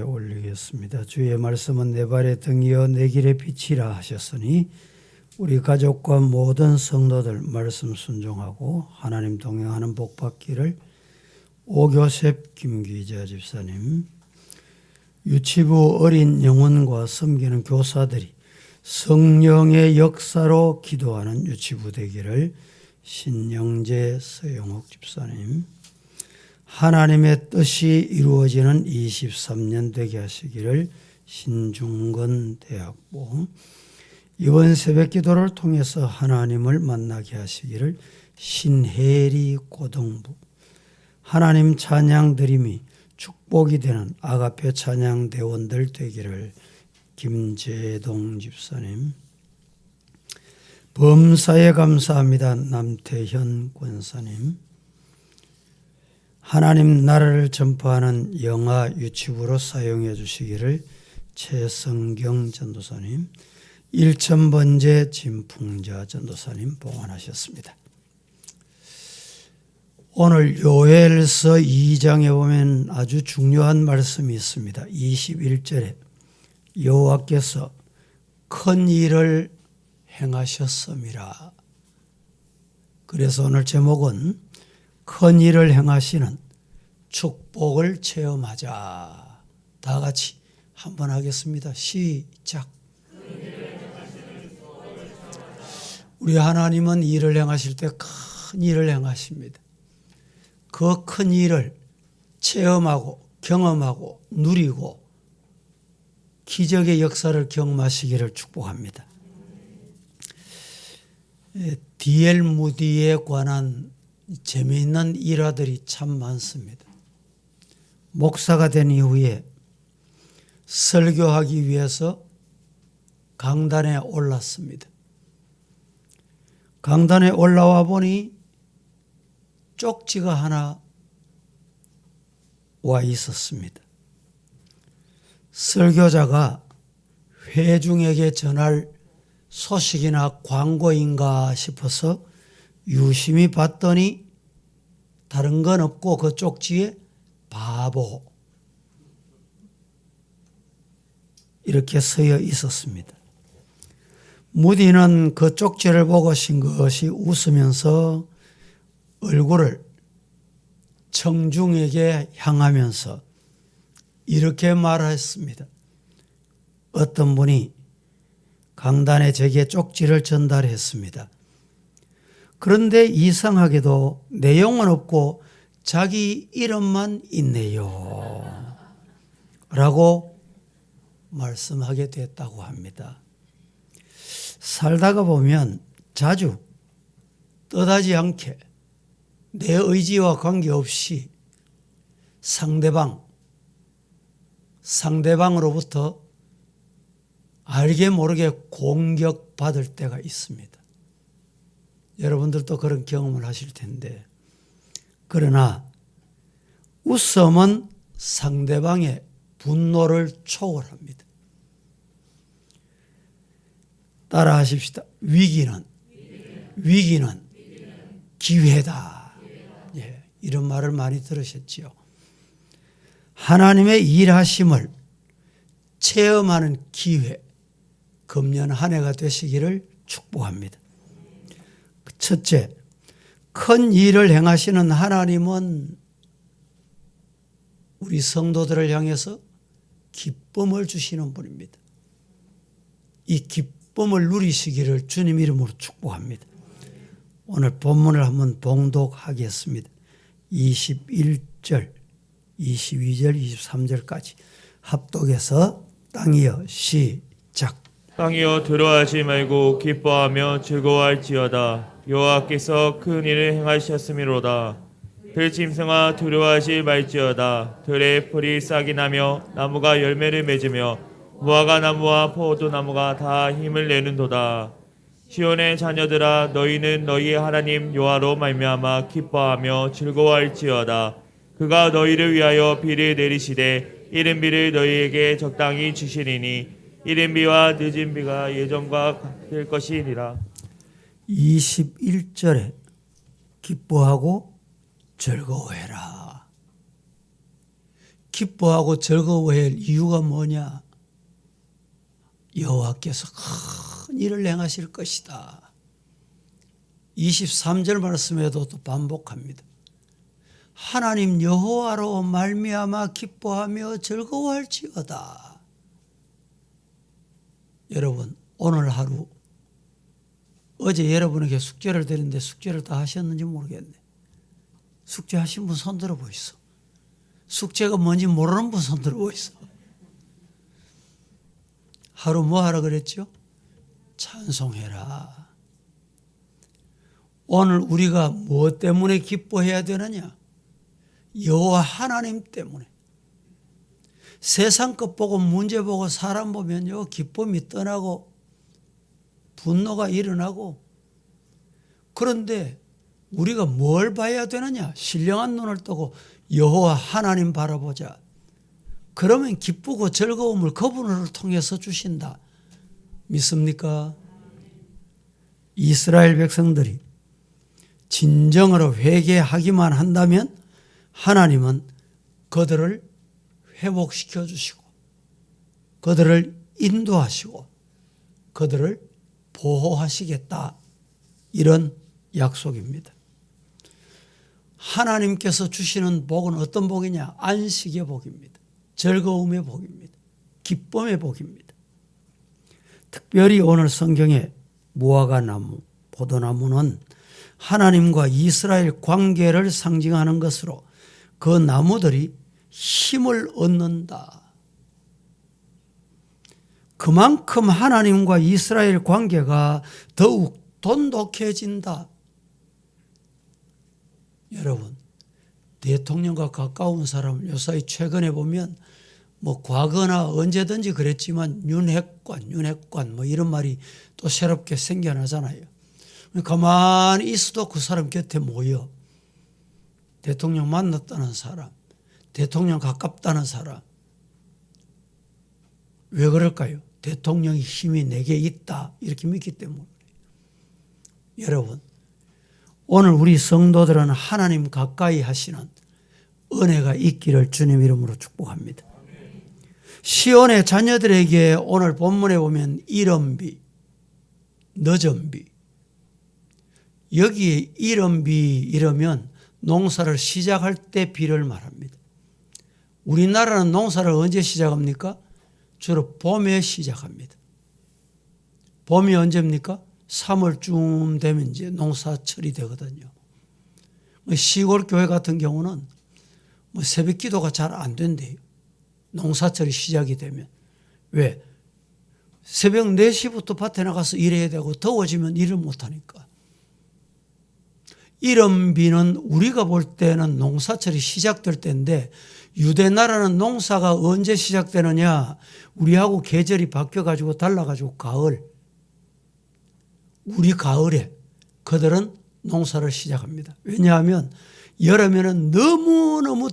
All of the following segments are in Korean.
올리겠습니다. 주의 말씀은 내 발의 등이여 내 길의 빛이라 하셨으니 우리 가족과 모든 성도들 말씀 순종하고 하나님 동행하는 복 받기를. 오교셉 김기자 집사님, 유치부 어린 영혼과 섬기는 교사들이 성령의 역사로 기도하는 유치부 되기를. 신영재 서영옥 집사님, 하나님의 뜻이 이루어지는 23년 되게 하시기를. 신중건 대학부, 이번 새벽 기도를 통해서 하나님을 만나게 하시기를. 신혜리 고등부, 하나님 찬양 드림이 축복이 되는 아가페 찬양 대원들 되기를. 김재동 집사님, 범사에 감사합니다. 남태현 권사님, 하나님 나라를 전파하는 영아 유치부로 사용해 주시기를. 최성경 전도사님, 일천번제 진풍자 전도사님 봉헌하셨습니다. 오늘 요엘서 2장에 보면 아주 중요한 말씀이 있습니다. 21절에 여호와께서 큰 일을 행하셨음이라. 그래서 오늘 제목은 큰 일을 행하시는 축복을 체험하자. 다 같이 한번 하겠습니다. 시작. 우리 하나님은 일을 행하실 때 큰 일을 행하십니다. 그 큰 일을 체험하고 경험하고 누리고 기적의 역사를 경험하시기를 축복합니다. D.L. 무디에 관한 재미있는 일화들이 참 많습니다. 목사가 된 이후에 설교하기 위해서 강단에 올랐습니다. 강단에 올라와 보니 쪽지가 하나 와 있었습니다. 설교자가 회중에게 전할 소식이나 광고인가 싶어서 유심히 봤더니 다른 건 없고 그 쪽지에 바보 이렇게 쓰여 있었습니다. 무디는 그 쪽지를 보고 싱긋이 웃으면서 얼굴을 청중에게 향하면서 이렇게 말했습니다. 어떤 분이 강단에 제게 쪽지를 전달했습니다. 그런데 이상하게도 내용은 없고 자기 이름만 있네요. 라고 말씀하게 됐다고 합니다. 살다가 보면 자주 뜻하지 않게 내 의지와 관계없이 상대방으로부터 알게 모르게 공격받을 때가 있습니다. 여러분들도 그런 경험을 하실 텐데, 그러나 웃음은 상대방의 분노를 초월합니다. 따라 하십시다. 위기는 기회다. 예, 이런 말을 많이 들으셨지요. 하나님의 일하심을 체험하는 기회, 금년 한 해가 되시기를 축복합니다. 첫째, 큰 일을 행하시는 하나님은 우리 성도들을 향해서 기쁨을 주시는 분입니다. 이 기쁨을 누리시기를 주님 이름으로 축복합니다. 오늘 본문을 한번 봉독하겠습니다. 21절, 22절, 23절까지 합독해서 땅이여 시작. 땅이여 두려워하지 말고 기뻐하며 즐거워할지어다. 여호와께서 큰 일을 행하셨음이로다. 들짐승아 두려워하지 말지어다. 들의 풀이 싹이 나며 나무가 열매를 맺으며 무화과 나무와 포도나무가 다 힘을 내는도다. 시온의 자녀들아 너희는 너희의 하나님 여호와로 말미암아 기뻐하며 즐거워할지어다. 그가 너희를 위하여 비를 내리시되 이른 비를 너희에게 적당히 주시리니 이른 비와 늦은 비가 예전과 같을 것이니라. 21절에 기뻐하고 즐거워해라. 기뻐하고 즐거워할 이유가 뭐냐? 여호와께서 큰 일을 행하실 것이다. 23절 말씀에도 또 반복합니다. 하나님 여호와로 말미암아 기뻐하며 즐거워할지어다. 여러분, 오늘 하루 어제 여러분에게 숙제를 드렸는데 숙제를 다 하셨는지 모르겠네. 숙제하신 분 손 들어 보이소. 숙제가 뭔지 모르는 분 손 들어 보이소. 하루 뭐 하라 그랬죠? 찬송해라. 오늘 우리가 무엇 때문에 기뻐해야 되느냐? 여호와 하나님 때문에. 세상 것 보고 문제 보고 사람 보면요, 기쁨이 떠나고 분노가 일어나고. 그런데 우리가 뭘 봐야 되느냐? 신령한 눈을 뜨고 여호와 하나님 바라보자. 그러면 기쁘고 즐거움을 그분을 통해서 주신다. 믿습니까? 이스라엘 백성들이 진정으로 회개하기만 한다면 하나님은 그들을 회복시켜 주시고 그들을 인도하시고 그들을 보호하시겠다. 이런 약속입니다. 하나님께서 주시는 복은 어떤 복이냐? 안식의 복입니다. 즐거움의 복입니다. 기쁨의 복입니다. 특별히 오늘 성경에 무화과 나무, 포도나무는 하나님과 이스라엘 관계를 상징하는 것으로 그 나무들이 힘을 얻는다. 그만큼 하나님과 이스라엘 관계가 더욱 돈독해진다. 여러분, 대통령과 가까운 사람 요사이 최근에 보면 뭐 과거나 언제든지 그랬지만 윤핵관 뭐 이런 말이 또 새롭게 생겨나잖아요. 가만히 있어도 그 사람 곁에 모여. 대통령 만났다는 사람, 대통령 가깝다는 사람. 왜 그럴까요? 대통령의 힘이 내게 있다 이렇게 믿기 때문에. 여러분, 오늘 우리 성도들은 하나님 가까이 하시는 은혜가 있기를 주님 이름으로 축복합니다. 시온의 자녀들에게 오늘 본문에 보면 이른비, 늦은비. 여기에 이른비 이러면 농사를 시작할 때 비를 말합니다. 우리나라는 농사를 언제 시작합니까? 주로 봄에 시작합니다. 봄이 언제입니까? 3월쯤 되면 이제 농사철이 되거든요. 시골 교회 같은 경우는 뭐 새벽 기도가 잘 안 된대요. 농사철이 시작이 되면. 왜? 새벽 4시부터 밭에 나가서 일해야 되고 더워지면 일을 못하니까. 이른 비는 우리가 볼 때는 농사철이 시작될 때인데 유대 나라는 농사가 언제 시작되느냐? 우리하고 계절이 바뀌어가지고 달라가지고 가을. 우리 가을에 그들은 농사를 시작합니다. 왜냐하면 여름에는 너무너무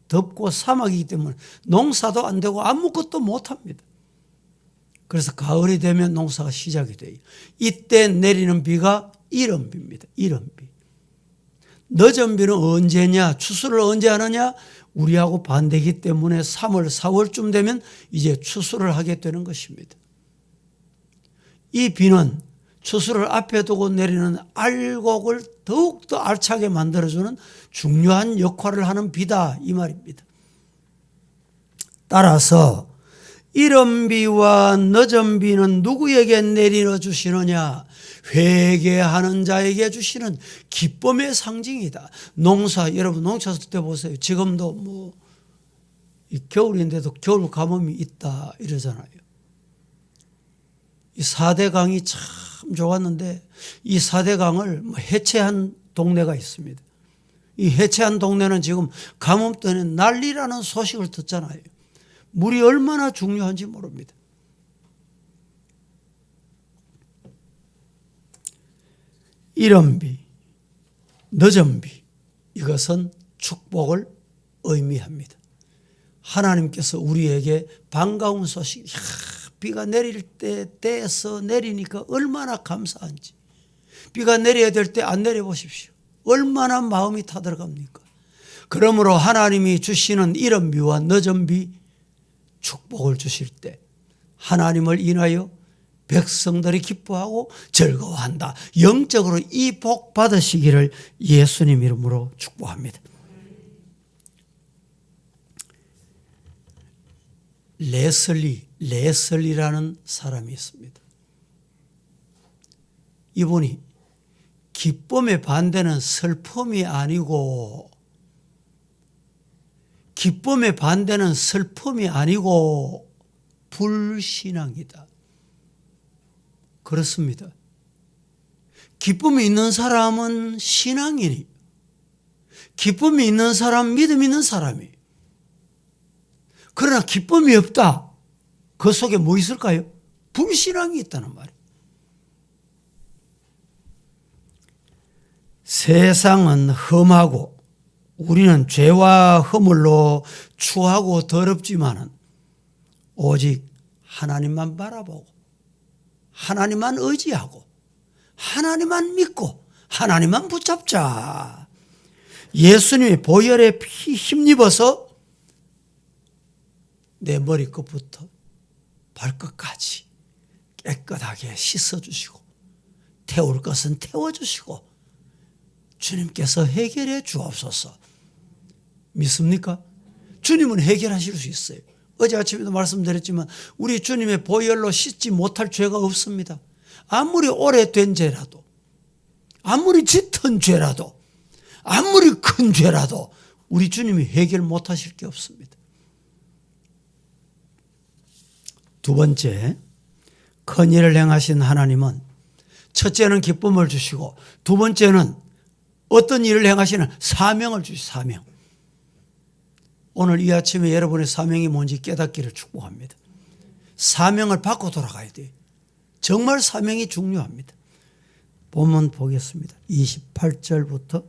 덥고 사막이기 때문에 농사도 안 되고 아무것도 못합니다. 그래서 가을이 되면 농사가 시작이 돼요. 이때 내리는 비가 이른 비입니다. 이른 비. 늦은 비는 언제냐? 추수를 언제 하느냐? 우리하고 반대이기 때문에 3월, 4월쯤 되면 이제 추수를 하게 되는 것입니다. 이 비는 추수를 앞에 두고 내리는 알곡을 더욱더 알차게 만들어주는 중요한 역할을 하는 비다 이 말입니다. 따라서 이른 비와 늦은 비는 누구에게 내려 주시느냐? 회개하는 자에게 주시는 기쁨의 상징이다. 농사, 여러분 농사 때 보세요. 지금도 뭐 겨울인데도 겨울 가뭄이 있다 이러잖아요. 이 4대 강이 참 좋았는데 이 4대 강을 해체한 동네가 있습니다. 이 해체한 동네는 지금 가뭄 때문에 난리라는 소식을 듣잖아요. 물이 얼마나 중요한지 모릅니다. 이른 비, 늦은 비, 이것은 축복을 의미합니다. 하나님께서 우리에게 반가운 소식, 비가 내릴 때에서 내리니까 얼마나 감사한지. 비가 내려야 될 때 안 내려보십시오. 얼마나 마음이 타들어갑니까? 그러므로 하나님이 주시는 이른 비와 늦은 비 축복을 주실 때 하나님을 인하여 백성들이 기뻐하고 즐거워한다. 영적으로 이 복 받으시기를 예수님 이름으로 축복합니다. 레슬리라는 사람이 있습니다. 이분이 기쁨의 반대는 슬픔이 아니고 불신앙이다. 그렇습니다. 기쁨이 있는 사람은 신앙이니, 기쁨이 있는 사람, 믿음 있는 사람이. 그러나 기쁨이 없다. 그 속에 뭐 있을까요? 불신앙이 있다는 말이에요. 세상은 험하고 우리는 죄와 허물로 추하고 더럽지만은 오직 하나님만 바라보고 하나님만 의지하고 하나님만 믿고 하나님만 붙잡자. 예수님의 보혈에 피 힘입어서 내 머리끝부터 발끝까지 깨끗하게 씻어주시고 태울 것은 태워주시고 주님께서 해결해 주옵소서. 믿습니까? 주님은 해결하실 수 있어요. 어제 아침에도 말씀드렸지만 우리 주님의 보혈로 씻지 못할 죄가 없습니다. 아무리 오래된 죄라도, 아무리 짙은 죄라도, 아무리 큰 죄라도 우리 주님이 해결 못하실 게 없습니다. 두 번째, 큰 일을 행하신 하나님은 첫째는 기쁨을 주시고 두 번째는 어떤 일을 행하시는 사명을 주시고 사명. 오늘 이 아침에 여러분의 사명이 뭔지 깨닫기를 축복합니다. 사명을 받고 돌아가야 돼요. 정말 사명이 중요합니다. 본문 보겠습니다. 28절부터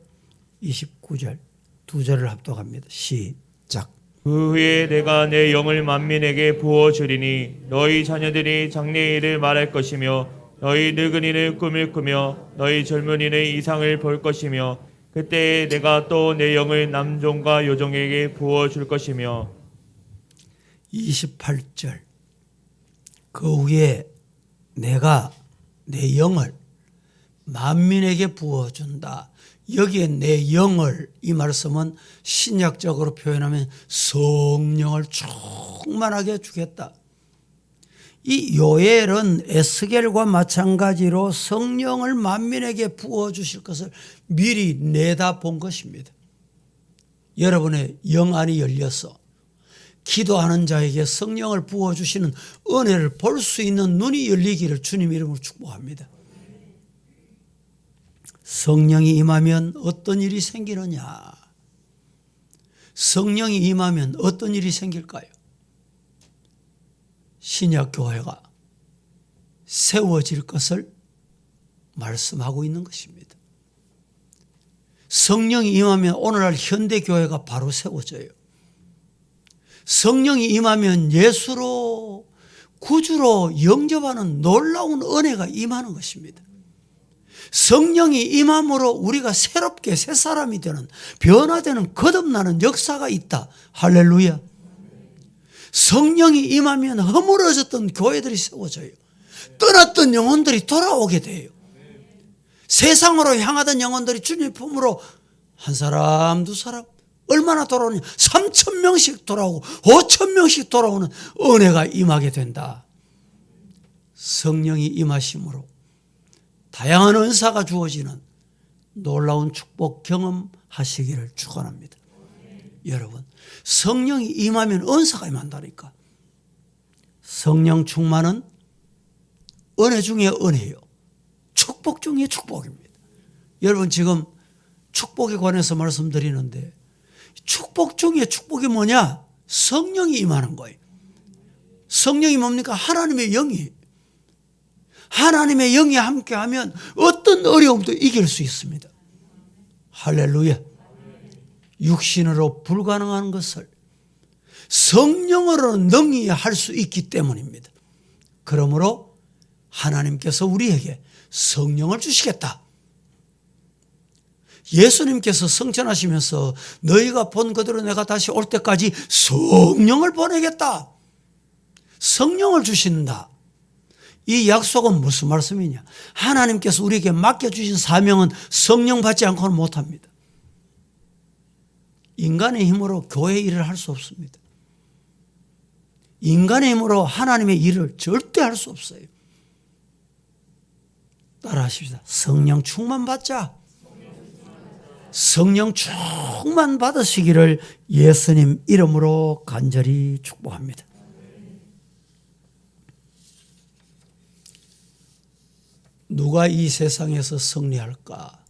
29절 두 절을 합독합니다. 시작. 그 후에 내가 내 영을 만민에게 부어주리니 너희 자녀들이 장래일을 말할 것이며 너희 늙은이는 꿈을 꾸며 너희 젊은이는 이상을 볼 것이며 그때에 내가 또 내 영을 남종과 여종에게 부어줄 것이며 28절 그 후에 내가 내 영을 만민에게 부어준다. 여기에 내 영을, 이 말씀은 신약적으로 표현하면 성령을 충만하게 주겠다. 이 요엘은 에스겔과 마찬가지로 성령을 만민에게 부어주실 것을 미리 내다본 것입니다. 여러분의 영안이 열려서 기도하는 자에게 성령을 부어주시는 은혜를 볼 수 있는 눈이 열리기를 주님 이름으로 축복합니다. 성령이 임하면 어떤 일이 생기느냐? 성령이 임하면 어떤 일이 생길까요? 신약교회가 세워질 것을 말씀하고 있는 것입니다. 성령이 임하면 오늘날 현대교회가 바로 세워져요. 성령이 임하면 예수로 구주로 영접하는 놀라운 은혜가 임하는 것입니다. 성령이 임함으로 우리가 새롭게 새 사람이 되는, 변화되는, 거듭나는 역사가 있다. 할렐루야. 성령이 임하면 허물어졌던 교회들이 세워져요. 떠났던 영혼들이 돌아오게 돼요. 세상으로 향하던 영혼들이 주님의 품으로 한 사람 두 사람 얼마나 돌아오느냐. 3,000명씩 돌아오고 5,000명씩 돌아오는 은혜가 임하게 된다. 성령이 임하심으로 다양한 은사가 주어지는 놀라운 축복 경험하시기를 축원합니다. 여러분, 성령이 임하면 은사가 임한다니까. 성령 충만은 은혜 중에 은혜요, 축복 중에 축복입니다. 여러분, 지금 축복에 관해서 말씀드리는데 축복 중에 축복이 뭐냐? 성령이 임하는 거예요. 성령이 뭡니까? 하나님의 영이. 하나님의 영이 함께하면 어떤 어려움도 이길 수 있습니다. 할렐루야. 육신으로 불가능한 것을 성령으로 능히 할 수 있기 때문입니다. 그러므로 하나님께서 우리에게 성령을 주시겠다. 예수님께서 성천하시면서 너희가 본 그대로 내가 다시 올 때까지 성령을 보내겠다. 성령을 주신다. 이 약속은 무슨 말씀이냐? 하나님께서 우리에게 맡겨주신 사명은 성령 받지 않고는 못합니다. 인간의 힘으로 교회 일을 할 수 없습니다. 인간의 힘으로 하나님의 일을 절대 할 수 없어요. 따라 하십시다. 성령 충만 받자. 성령 충만 받으시기를 예수님 이름으로 간절히 축복합니다. 누가 이 세상에서 승리할까?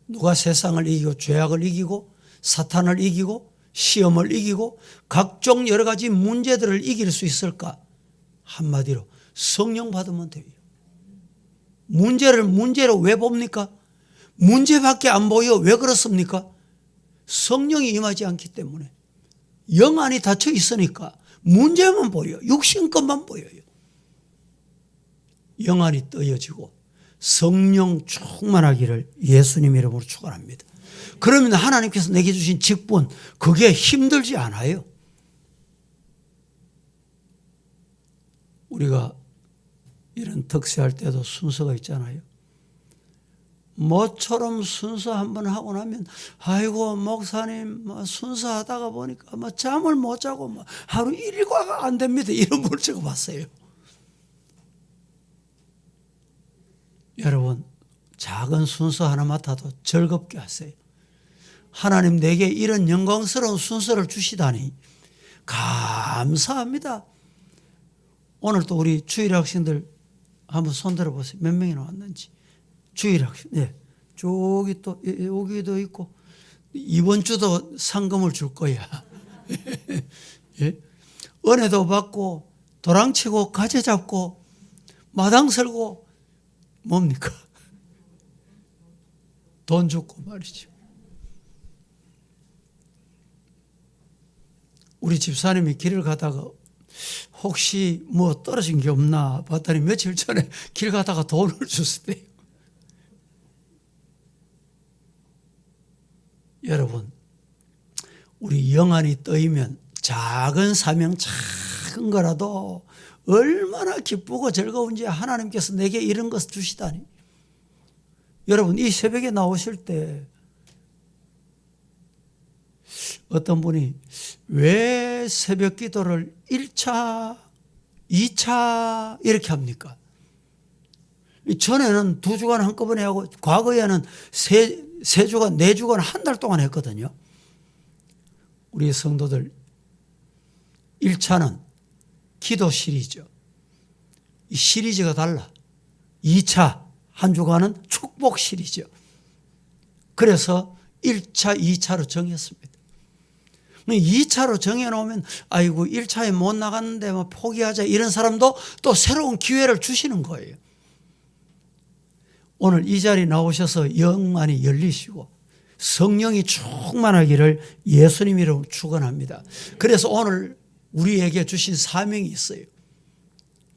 누가 세상을 이기고 죄악을 이기고 사탄을 이기고 시험을 이기고 각종 여러 가지 문제들을 이길 수 있을까? 한마디로 성령 받으면 돼요. 문제를 문제로 왜 봅니까? 문제밖에 안 보여. 왜 그렇습니까? 성령이 임하지 않기 때문에. 영 안이 닫혀 있으니까 문제만 보여. 육신 것만 보여요. 영 안이 떠여지고 성령 충만하기를 예수님 이름으로 축원합니다. 그러면 하나님께서 내게 주신 직분, 그게 힘들지 않아요. 우리가 이런 덕세할 때도 순서가 있잖아요. 모처럼 순서 한번 하고 나면 아이고 목사님 순서하다가 보니까 잠을 못 자고 하루 일과가 안 됩니다. 이런 걸 제가 봤어요. 여러분 작은 순서 하나 맡아도 즐겁게 하세요. 하나님 내게 이런 영광스러운 순서를 주시다니 감사합니다. 오늘 또 우리 주일 학생들 한번 손들어 보세요. 몇 명이나 왔는지. 주일 학생, 네. 저기 또 여기도 있고 이번 주도 상금을 줄 거야. 예? 은혜도 받고 도랑치고 가재 잡고 마당 설고 뭡니까? 돈 주고 말이죠. 우리 집사님이 길을 가다가 혹시 뭐 떨어진 게 없나 봤더니 며칠 전에 길 가다가 돈을 줬어요. 여러분 우리 영안이 떠이면 작은 사명 작은 거라도 얼마나 기쁘고 즐거운지 하나님께서 내게 이런 것을 주시다니. 여러분 이 새벽에 나오실 때 어떤 분이 왜 새벽 기도를 1차, 2차 이렇게 합니까? 전에는 2주간 한꺼번에 하고 과거에는 3주간, 4주간 한 달 동안 했거든요. 우리 성도들 1차는 기도 시리즈. 이 시리즈가 달라. 2차 한 주간은 축복 시리즈. 그래서 1차, 2차로 정했습니다. 2차로 정해놓으면 아이고 1차에 못 나갔는데 뭐 포기하자 이런 사람도 또 새로운 기회를 주시는 거예요. 오늘 이 자리에 나오셔서 영안이 열리시고 성령이 충만하기를 예수님 이름으로 축원합니다. 그래서 오늘 우리에게 주신 사명이 있어요.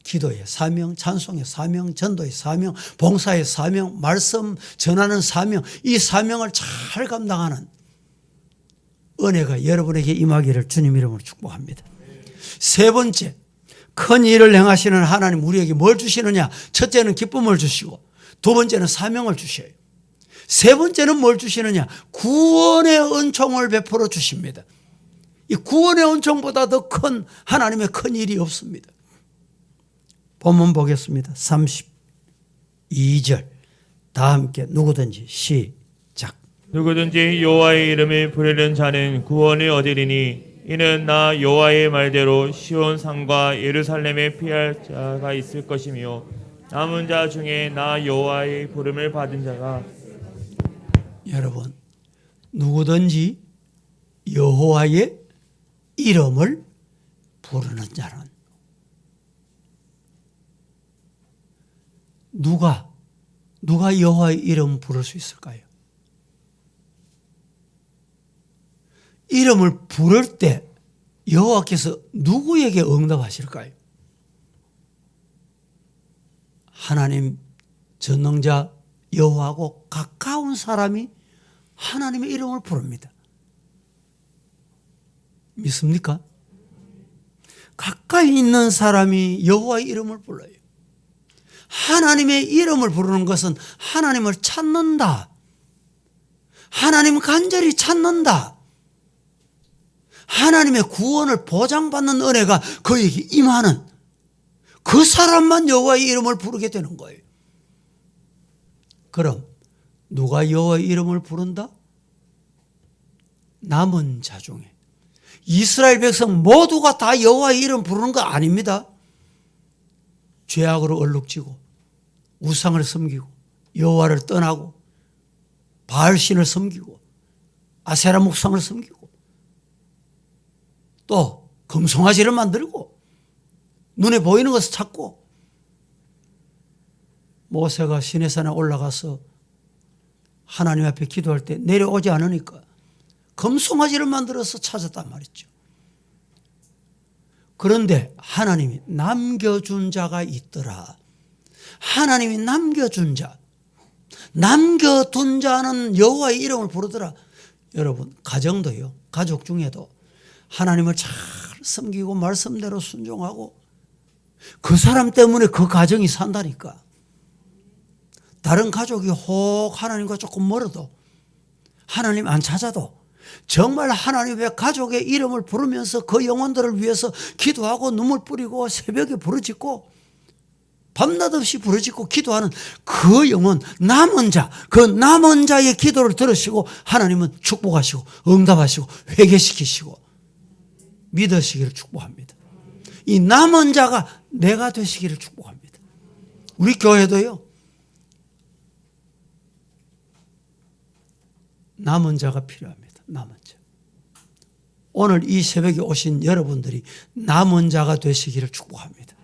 기도의 사명, 찬송의 사명, 전도의 사명, 봉사의 사명, 말씀 전하는 사명, 이 사명을 잘 감당하는 은혜가 여러분에게 임하기를 주님 이름으로 축복합니다. 세 번째, 큰 일을 행하시는 하나님 우리에게 뭘 주시느냐? 첫째는 기쁨을 주시고 두 번째는 사명을 주셔요. 세 번째는 뭘 주시느냐? 구원의 은총을 베풀어 주십니다. 이 구원의 은총보다 더 큰 하나님의 큰 일이 없습니다. 본문 보겠습니다. 32절 다 함께 누구든지 시작. 누구든지 여호와의 이름을 부르는 자는 구원을 얻으리니 이는 나 여호와의 말대로 시온 산과 예루살렘에 피할 자가 있을 것이며 남은 자 중에 나 여호와의 부름을 받은 자가. 여러분 누구든지 여호와의 이름을 부르는 자는 누가 여호와의 이름 부를 수 있을까요? 이름을 부를 때 여호와께서 누구에게 응답하실까요? 하나님 전능자 여호와하고 가까운 사람이 하나님의 이름을 부릅니다. 믿습니까? 가까이 있는 사람이 여호와의 이름을 불러요. 하나님의 이름을 부르는 것은 하나님을 찾는다. 하나님을 간절히 찾는다. 하나님의 구원을 보장받는 은혜가 그에게 임하는 그 사람만 여호와의 이름을 부르게 되는 거예요. 그럼 누가 여호와의 이름을 부른다? 남은 자 중에. 이스라엘 백성 모두가 다 여호와의 이름 부르는 거 아닙니다. 죄악으로 얼룩지고 우상을 섬기고 여호와를 떠나고 바알신을 섬기고 아세라 목상을 섬기고 또 금송아지를 만들고 눈에 보이는 것을 찾고 모세가 시내산에 올라가서 하나님 앞에 기도할 때 내려오지 않으니까 금송아지를 만들어서 찾았단 말이죠. 그런데 하나님이 남겨준 자가 있더라. 하나님이 남겨준 자, 남겨둔 자는 여호와의 이름을 부르더라. 여러분, 가정도요, 가족 중에도 하나님을 잘 섬기고 말씀대로 순종하고 그 사람 때문에 그 가정이 산다니까. 다른 가족이 혹 하나님과 조금 멀어도 하나님 안 찾아도 정말 하나님의 가족의 이름을 부르면서 그 영혼들을 위해서 기도하고 눈물 뿌리고 새벽에 부르짖고 밤낮 없이 부르짖고 기도하는 그 영혼, 남은 자, 그 남은 자의 기도를 들으시고 하나님은 축복하시고 응답하시고 회개시키시고 믿으시기를 축복합니다. 이 남은 자가 내가 되시기를 축복합니다. 우리 교회도요, 남은 자가 필요합니다. 남은 자. 오늘 이 새벽에 오신 여러분들이 남은 자가 되시기를 축복합니다.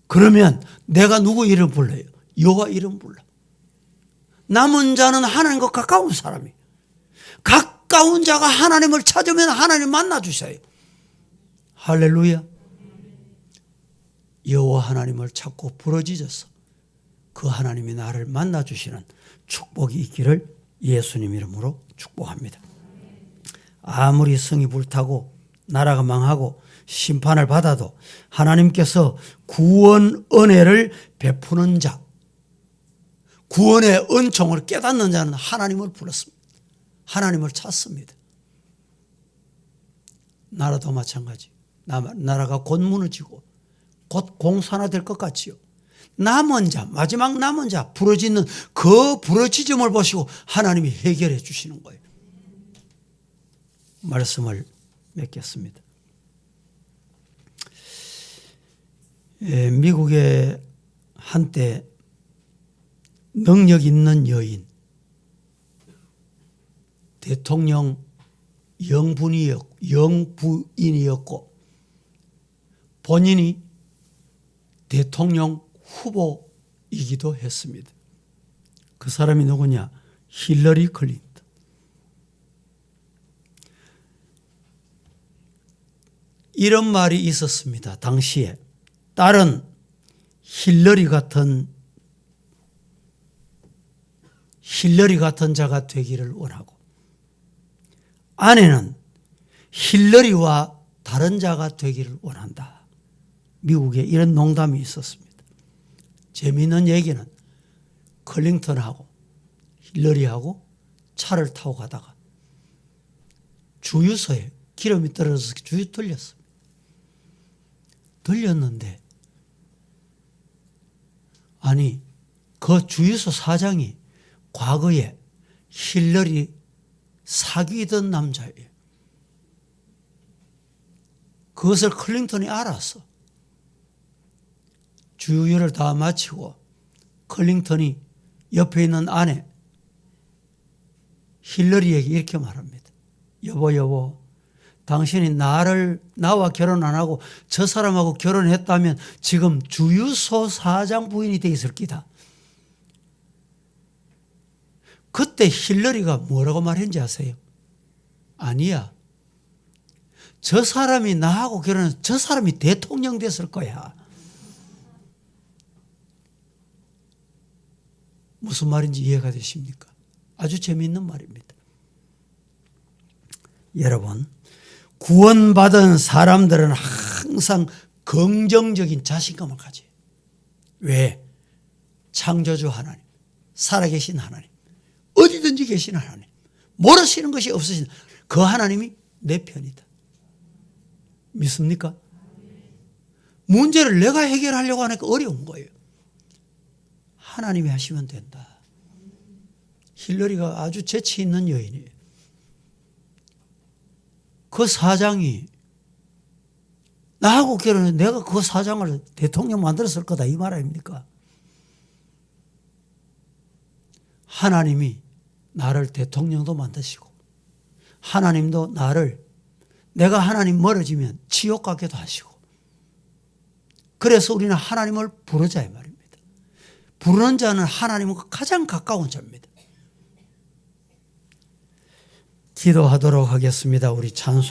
그러면 내가 누구 이름 불러요? 여호와 이름 불러. 남은 자는 하나님과 가까운 사람이에요. 가까운 자가 하나님을 찾으면 하나님 만나주셔요. 할렐루야. 여호와 하나님을 찾고 부르짖어서 그 하나님이 나를 만나주시는 축복이 있기를 예수님 이름으로 축복합니다. 아무리 성이 불타고 나라가 망하고 심판을 받아도 하나님께서 구원 은혜를 베푸는 자, 구원의 은총을 깨닫는 자는 하나님을 불렀습니다. 하나님을 찾습니다. 나라도 마찬가지. 나라가 곧 무너지고 곧 공산화될 것 같지요. 남은 자, 마지막 남은 자, 부러지는 그 부러지점을 보시고 하나님이 해결해 주시는 거예요. 말씀을 맺겠습니다. 미국의 한때 능력 있는 여인, 대통령 영부인이었고 본인이 대통령 후보이기도 했습니다. 그 사람이 누구냐? 힐러리 클린턴. 이런 말이 있었습니다. 당시에 딸은 힐러리 같은 자가 되기를 원하고 아내는 힐러리와 다른 자가 되기를 원한다. 미국에 이런 농담이 있었습니다. 재미있는 얘기는 클린턴하고 힐러리하고 차를 타고 가다가 주유소에 기름이 떨어져서 주유 들렸습니다. 들렸는데 아니 그 주유소 사장이 과거에 힐러리 사귀던 남자예요. 그것을 클린턴이 알았어. 주유를 다 마치고 클린턴이 옆에 있는 아내 힐러리에게 이렇게 말합니다. 여보, 당신이 나와 결혼 안 하고 저 사람하고 결혼했다면 지금 주유소 사장 부인이 돼 있을 기다. 그때 힐러리가 뭐라고 말했는지 아세요? 아니야. 저 사람이 나하고 결혼해서 저 사람이 대통령 됐을 거야. 무슨 말인지 이해가 되십니까? 아주 재미있는 말입니다. 여러분, 구원받은 사람들은 항상 긍정적인 자신감을 가져요. 왜? 창조주 하나님, 살아계신 하나님, 어디든지 계신 하나님, 모르시는 것이 없으신 그 하나님이 내 편이다. 믿습니까? 문제를 내가 해결하려고 하니까 어려운 거예요. 하나님이 하시면 된다. 힐러리가 아주 재치 있는 여인이에요. 그 사장이 나하고 결혼해 내가 그 사장을 대통령 만들었을 거다 이 말 아닙니까? 하나님이 나를 대통령도 만드시고 하나님도 나를 내가 하나님 멀어지면 지옥 가게도 하시고 그래서 우리는 하나님을 부르자 이 말입니다. 부르는 자는 하나님과 가장 가까운 자입니다. 기도하도록 하겠습니다. 우리 찬송